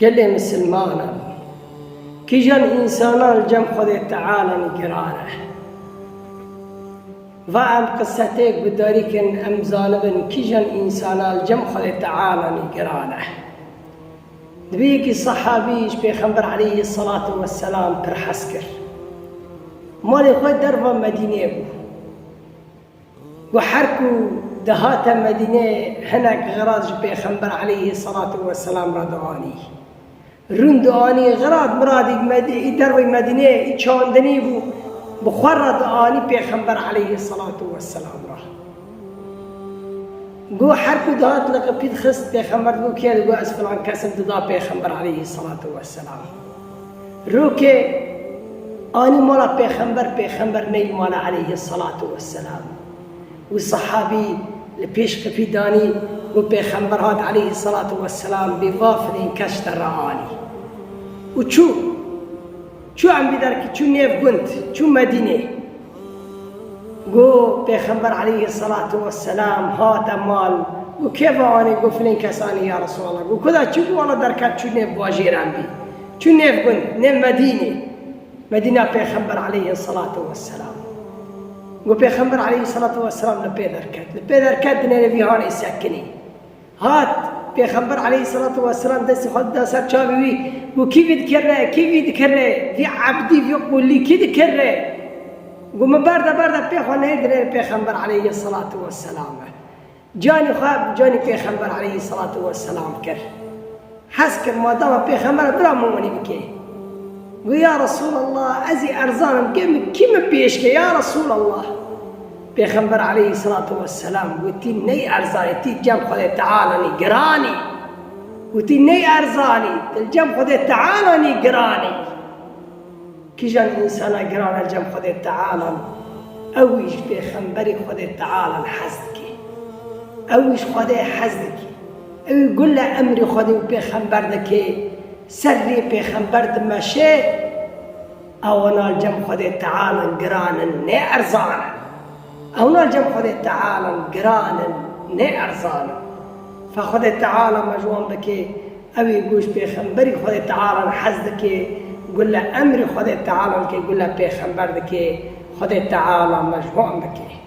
قال مسلمانا كي جان إنسانا الجم خود تعالى نقراره وعم قصتك بداري كن أم ظالبن كي جان إنسانا الجم خود تعالى نقراره دبيكي صحابيش بيخنبر عليه الصلاة والسلام برحسكر مالي خود دربا مدينة بو وحركوا دهات مدينة هناك غراض بيخنبر عليه الصلاة والسلام ردواني رندواني غراض مرادي دربا مدينة چاندني بو بخور ردواني بيخنبر عليه الصلاة والسلام قو حركوا دهات لقى بيد خست بيخنبر قو كيال قو أسفلان كاسم ددا بيخنبر عليه الصلاة والسلام روكي آني مالا بيخنبر نيل مالا عليه الصلاة والسلام والصحابي لبيش قفيداني وبيخنبر هاد عليه الصلاة والسلام بوافرين كشتر رعاني شو عم بدارك شو نيف قنت شو مدينة قو بيخنبر عليه الصلاة والسلام هات أمال وكيف آني قو فلين كساني يا رسول الله قو كذا شو والله دركات شو نيف واجير عم بي شو نيف قنت نيف مدينة بيخنبر عليه الصلاة والسلام وبيخنبر عليه الصلاة والسلام لبيدركات دنيا فيهان يسكني هات بيخنبر عليه الصلاة والسلام دست خد دست شابي وكيف يذكره في عبدي يقول لي كيف يذكره وما برده بيخونه دنيا بيخنبر عليه الصلاة والسلام جاني بيخنبر عليه الصلاة والسلام كر حسكر ما دام بيخنبر براموني بكي ويا رسول الله أزي أرزانم كم بيشك يا رسول الله بيخنبر عليه الصلاة والسلام قلتي ني أرزاني تي جم خذ تعالى نقراني قلتي ني أرزاني الجم خذ تعالى نقراني كي جان إنسان قران الجم خذ تعالى أويش بيخنبري خذ تعالى حزدك أويش خذ حزدك أو قل له أمري خذ بيخنبردك سري بيخنبر دمشي اونا الجم خود تعالى قرانا ني ارزانا اونا الجم خود تعالى قرانا ني ارزانا فخود تعالى مجوان بكي اوي قوش بيخنبري خود تعالى حزدك قل له امري خود تعالى كي قل له بيخنبر دكي خود تعالى مجوان بكي